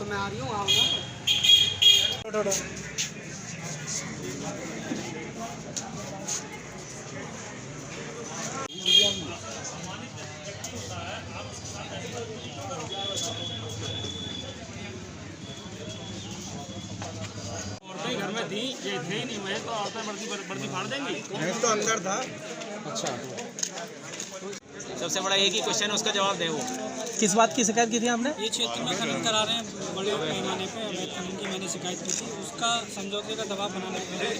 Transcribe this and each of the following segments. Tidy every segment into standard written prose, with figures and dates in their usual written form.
तो मैं आ रही हूँ, आऊँगा। घर में थी, ये थे ही नहीं, मैं तो औरतें वर्दी फाड़ देंगी। मैं तो अंदर था। अच्छा, सबसे बड़ा एक ही क्वेश्चन है, उसका जवाब दे। वो किस बात की शिकायत की थी आपने? ये क्षेत्र में खनन करा रहे हैं बड़े पैमाने पे, अवैध खनन की मैंने शिकायत की थी। उसका समझौते का दबाव बनाने के लिए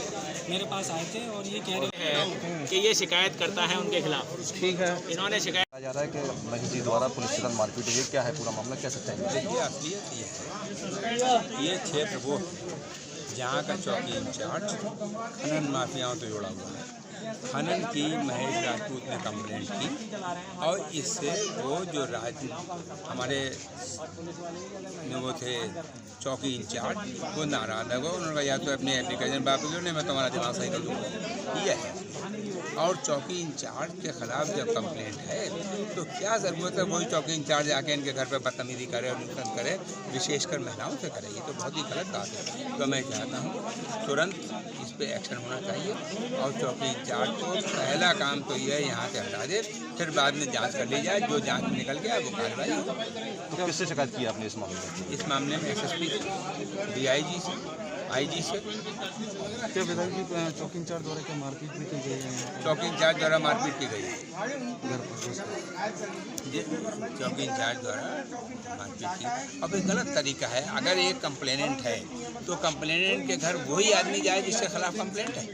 मेरे पास आए थे और ये कह रहे हैं कि ये शिकायत करता है उनके खिलाफ। ठीक है, इन्होंने शिकायत जा रहा है कि महेश जी द्वारा पुलिस के साथ मारपीट हुई, क्या है पूरा मामला, क्या सच्चाई है? देखिए, असलियत ये क्षेत्र वो जहाँ का चौकी इंचार्ज खनन माफियाओं से जुड़ा हुआ है। खनन की महेश राजपूत ने कंप्लेंट की और इससे वो जो हमारे वो थे चौकी इंचार्ज, वो नाराज है। उन्होंने कहा या तो अपनी एप्लीकेशन वापस लो, नहीं मैं तुम्हारा दिमाग सही कर दूँगा। ये है। और चौकी इंचार्ज के खिलाफ जब कंप्लेंट है तो क्या ज़रूरत है वही चौकी इंचार्ज आके इनके घर पर बदतमीजी करे और नुकसान करे, विशेषकर महिलाओं से करे? ये तो बहुत ही गलत बात है। तो मैं चाहता हूँ तुरंत इस पर एक्शन होना चाहिए और चौकी इंचार्ज को पहला काम तो ये है यहाँ से हटा दे, फिर बाद में जांच कर ली जाए, जो जांच में निकल गया वो कार्रवाई हो। तो किससे शिकायत की आपने इस मामले में? इस मामले में एसएसपी से, डीआईजी से, आईजी से। क्या विधायक जी चौकी इंचार्ज द्वारा क्या मारपीट भी की गई है? चौकी इंचार्ज द्वारा मारपीट की गई है घर पर जी, चौकी इंचार्ज द्वारा मारपीट की। अब एक गलत तरीका है। अगर एक कंप्लेनेंट है तो कंप्लेनेंट के घर वही आदमी जाए जिसके खिलाफ कंप्लेंट है।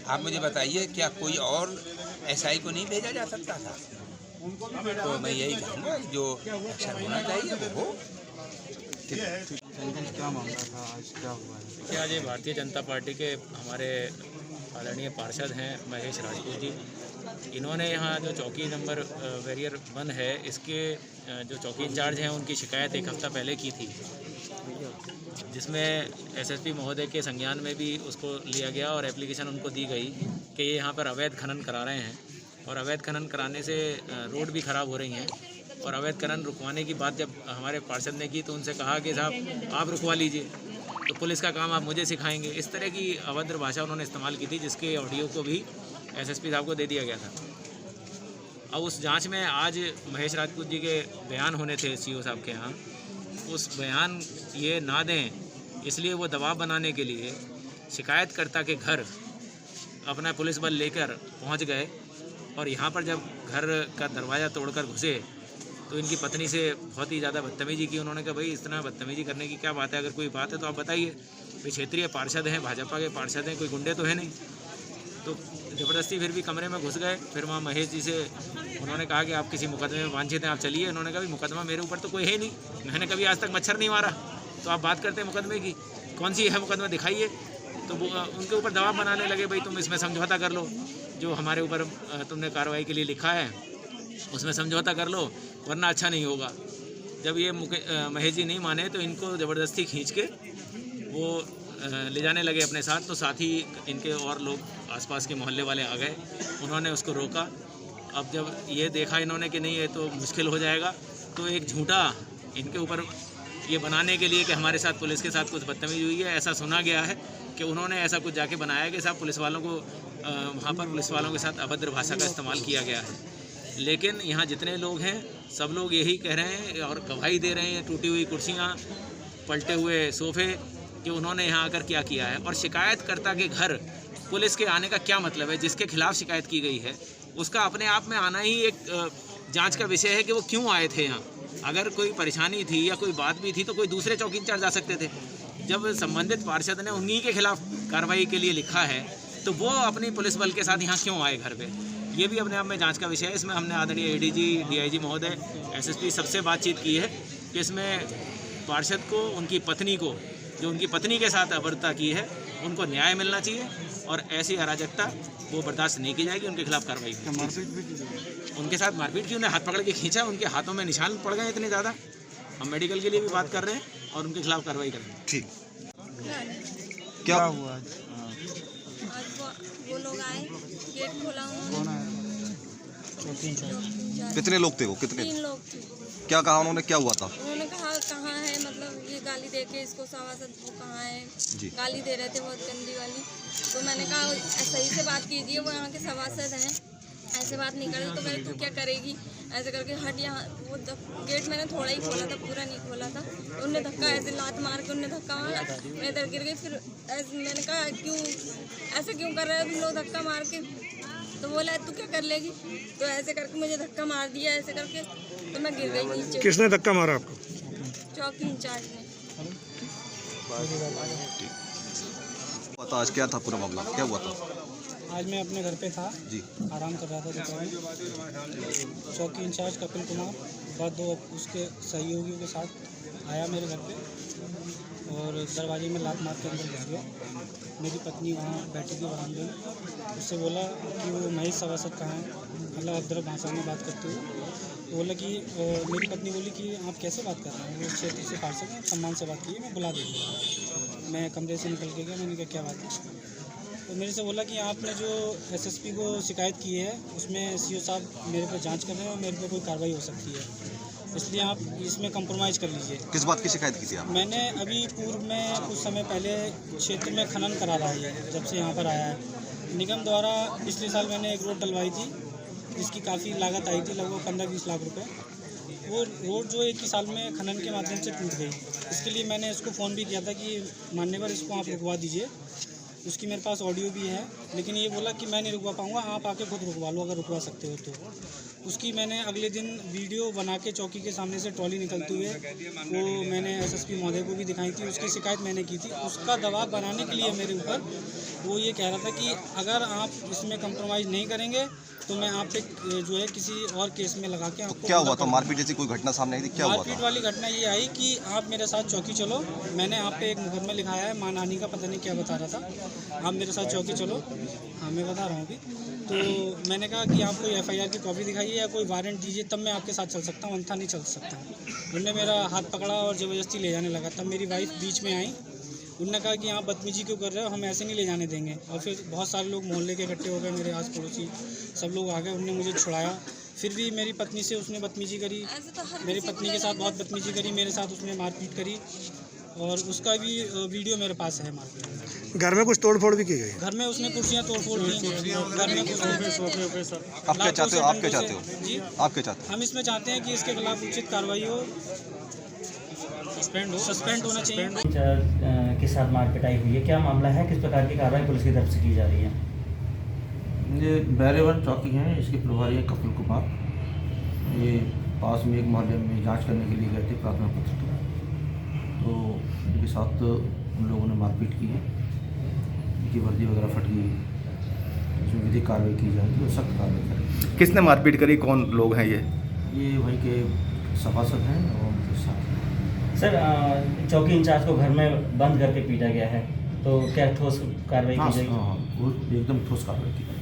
आप मुझे बताइए, क्या कोई और एसआई को नहीं भेजा जा सकता था? तो मैं यही कहूँगा, जो एक्शन होना चाहिए वो हो। क्या मामला था, आज क्या हुआ है? क्या आज भारतीय जनता पार्टी के हमारे आदरणीय पार्षद हैं महेश राजपूत जी, इन्होंने यहाँ जो चौकी नंबर वेरियर 1 है, इसके जो चौकी इंचार्ज हैं उनकी शिकायत एक हफ़्ता पहले की थी, जिसमें एसएसपी महोदय के संज्ञान में भी उसको लिया गया और एप्लीकेशन उनको दी गई कि ये यहाँ पर अवैध खनन करा रहे हैं और अवैध खनन कराने से रोड भी ख़राब हो रही हैं। और अवैध खनन रुकवाने की बात जब हमारे पार्षद ने की तो उनसे कहा कि साहब आप रुकवा लीजिए, तो पुलिस का काम आप मुझे सिखाएंगे। इस तरह की अभद्र भाषा उन्होंने इस्तेमाल की थी, जिसके ऑडियो को भी एसएसपी साहब को दे दिया गया था। अब उस जांच में आज महेश राजपूत जी के बयान होने थे सीओ साहब के यहाँ, उस बयान ये ना दें इसलिए वो दबाव बनाने के लिए शिकायतकर्ता के घर अपना पुलिस बल लेकर पहुँच गए और यहाँ पर जब घर का दरवाज़ा तोड़कर घुसे तो इनकी पत्नी से बहुत ही ज़्यादा बदतमीजी की। उन्होंने कहा भाई इस तरह बदतमीजी करने की क्या बात है, अगर कोई बात है तो आप बताइए। भाई क्षेत्रीय पार्षद हैं, भाजपा के पार्षद हैं, कोई गुंडे तो है नहीं। तो ज़बरदस्ती फिर भी कमरे में घुस गए। फिर वहाँ महेश जी से उन्होंने कहा कि आप किसी मुकदमे में वांछित हैं, आप चलिए। उन्होंने कहा भाई मुकदमा मेरे ऊपर तो कोई है नहीं, मैंने कभी आज तक मच्छर नहीं मारा, तो आप बात करते हैं मुकदमे की, कौन सी है मुकदमा दिखाइए। तो वो उनके ऊपर दबाव बनाने लगे, भाई तुम इसमें समझौता कर लो, जो हमारे ऊपर तुमने कार्रवाई के लिए लिखा है उसमें समझौता कर लो, वरना अच्छा नहीं होगा। जब ये महेश जी नहीं माने तो इनको ज़बरदस्ती खींच के वो ले जाने लगे अपने साथ। तो साथ ही इनके और लोग आसपास के मोहल्ले वाले आ गए, उन्होंने उसको रोका। अब जब ये देखा इन्होंने कि नहीं ये तो मुश्किल हो जाएगा, तो एक झूठा इनके ऊपर ये बनाने के लिए कि हमारे साथ पुलिस के साथ कुछ बदतमीजी हुई है, ऐसा सुना गया है कि उन्होंने ऐसा कुछ जाके बनाया कि साहब पुलिस वालों को वहाँ पर पुलिस वालों के साथ अभद्र भाषा का इस्तेमाल किया गया है। लेकिन यहाँ जितने लोग हैं सब लोग यही कह रहे हैं और गवाही दे रहे हैं, टूटी हुई कुर्सियाँ, पलटे हुए सोफ़े, कि उन्होंने यहाँ आकर क्या किया है। और शिकायतकर्ता के घर पुलिस के आने का क्या मतलब है? जिसके खिलाफ शिकायत की गई है उसका अपने आप में आना ही एक जांच का विषय है कि वो क्यों आए थे यहाँ। अगर कोई परेशानी थी या कोई बात भी थी तो कोई दूसरे चौकी इंचार्ज आ सकते थे। जब संबंधित पार्षद ने उन्हीं के खिलाफ कार्रवाई के लिए लिखा है तो वो अपनी पुलिस बल के साथ यहाँ क्यों आए घर पे? ये भी अपने आप में जांच का विषय है। इसमें हमने आदरणीय एडीजी, डीआईजी महोदय, एसएसपी सबसे बातचीत की है कि इसमें पार्षद को, उनकी पत्नी को, जो उनकी पत्नी के साथ अभद्रता की है, उनको न्याय मिलना चाहिए और ऐसी अराजकता वो बर्दाश्त नहीं की जाएगी। उनके खिलाफ कार्रवाई की। उनके साथ मारपीट की, उन्हें हाथ पकड़ के खींचा, उनके हाथों में निशान पड़ गए इतने ज़्यादा। हम मेडिकल के लिए भी बात कर रहे हैं और उनके खिलाफ कार्रवाई करेंगे। ठीक, क्या हुआ आज वो लोग आए, गेट खोला, कितने लोग थे वो? कितने? 3 लोग थे। क्या कहा उन्होंने, क्या हुआ था? उन्होंने कहा कहाँ है, मतलब ये गाली गाली दे के इसको सभासद वो कहाँ है, जी। गाली दे रहे थे बहुत गंदी वाली। तो मैंने कहा सही से बात कीजिए, वो यहाँ के सभासद हैं, ऐसे बात नहीं करे तो कहे तू क्या करेगी, ऐसे करके हट यहाँ। वो गेट मैंने थोड़ा ही खोला था, पूरा नहीं खोला था। तो उनने धक्का ऐसे लात मार के उनने धक्का मारा, मैं इधर गिर गई। फिर मैंने कहा क्यों ऐसे क्यों कर रहे हो तुम लोग धक्का मार के। तो बोला तू क्या कर लेगी, तो ऐसे करके मुझे धक्का मार दिया ऐसे करके, तो मैं गिर गई नीचे। किसने धक्का मारा आपको? चौकी इंचार्ज ने। पता आज क्या था पूरा मामला, क्या हुआ था? आज मैं अपने घर पे था जी। आराम कर रहा था दोपहर में। चौकी इंचार्ज कपिल कुमार बाद दो उसके सहयोगियों के साथ आया मेरे घर पे और दरवाजे में लात मार के अंदर घुस गया। मेरी पत्नी वहाँ बैठी थी बरामदे में, उससे बोला कि वो महेश सभासद कहाँ है, अलग अदरक भाषा में बात करते हुए। तो बोला कि मेरी पत्नी बोली कि आप कैसे बात कर रहे हैं, वो क्षेत्र से पार्षद हैं, सम्मान से बात कीजिए, मैं बुला दूँगा। मैं कमरे से निकल के गया, मैंने कहा क्या बात है। तो मेरे से बोला कि आपने जो एसएसपी को शिकायत की है उसमें सीओ साहब मेरे पे जांच कर रहे हैं और मेरे पे कोई कार्रवाई हो सकती है, इसलिए आप इसमें कंप्रोमाइज़ कर लीजिए। किस बात की शिकायत की थी आप? मैंने अभी पूर्व में कुछ समय पहले क्षेत्र में खनन करा रहा है, जब से यहाँ पर आया है निगम द्वारा। पिछले साल मैंने एक रोड डलवाई थी जिसकी काफ़ी लागत आई थी, लगभग 15-20 लाख रुपए। वो रोड जो एक ही साल में खनन के माध्यम से टूट गई। इसके लिए मैंने इसको फ़ोन भी किया था कि मान्यवर इसको आप रुकवा दीजिए। उसकी मेरे पास ऑडियो भी है, लेकिन ये बोला कि मैं नहीं रुकवा पाऊँगा, आप आके खुद रुकवा लो अगर रुकवा सकते हो तो। उसकी मैंने अगले दिन वीडियो बना के चौकी के सामने से ट्रॉली निकलते हुए वो मैंने एसएसपी महोदय को भी दिखाई थी, उसकी शिकायत मैंने की थी। उसका दबाव बनाने के लिए मेरे ऊपर वो ये कह रहा था कि अगर आप इसमें कंप्रोमाइज़ नहीं करेंगे तो मैं आप पे जो है किसी और केस में लगा के आपको। क्या हुआ था? मारपीट जैसी कोई घटना सामने आई थी? क्या हुआ था? मारपीट वाली घटना ये आई कि आप मेरे साथ चौकी चलो, मैंने आप पे एक मुकदमा लिखाया है मानहानि का, पता नहीं क्या बता रहा था, आप मेरे साथ चौकी चलो। हाँ मैं बता रहा हूँ अभी। तो मैंने कहा कि आप कोई एफआईआर की कॉपी दिखाइए या कोई वारंट दीजिए, तब मैं आपके साथ चल सकता हूँ, अन्यथा नहीं चल सकता। उन्होंने मेरा हाथ पकड़ा और ज़बरदस्ती ले जाने लगा। तब मेरी वाइफ बीच में आई, उन्होंने कहा कि आप बदतमीजी क्यों कर रहे हो, हम ऐसे नहीं ले जाने देंगे। और फिर बहुत सारे लोग मोहल्ले के इकट्ठे हो गए, मेरे आस पड़ोसी सब लोग आ गए, उन्होंने मुझे छुड़ाया। फिर भी मेरी पत्नी से उसने बदतमीजी करी, मेरी पत्नी के साथ बहुत बदतमीजी करी, मेरे साथ उसने मारपीट करी और उसका भी वीडियो मेरे पास है। मारपीट घर में कुछ तोड़फोड़ भी की गई? घर में उसने कुर्सियाँ तोड़फोड़ की, घर में कुछ। आप क्या चाहते हो? आप क्या चाहते हो? जी आप क्या चाहते हो? हम इसमें चाहते हैं कि इसके खिलाफ उचित कार्रवाई हो, सस्पेंड होना चाहिए। के साथ मारपिटाई हुई है, क्या मामला है, किस प्रकार की कार्रवाई पुलिस की तरफ से की जा रही है? ये बैरेवन चौकी हैं, इसके प्रभारी है कपिल कुमार। ये पास में एक मोहल्ले में जांच करने के लिए गए थे प्राथमिक पत्र के, तो उनके साथ उन लोगों ने मारपीट की है, उनकी वर्दी वगैरह फट गई, इसमें विधिक कार्रवाई की जाएगी और सख्त कार्रवाई करेगी। किसने मारपीट करी, कौन लोग हैं ये? ये वहीं के सभासद हैं और उनके साथ। सर चौकी इंचार्ज को घर में बंद करके पीटा गया है, तो क्या ठोस कार्रवाई की जाएगी? हाँ, वो एकदम ठोस कार्रवाई की जाएगी।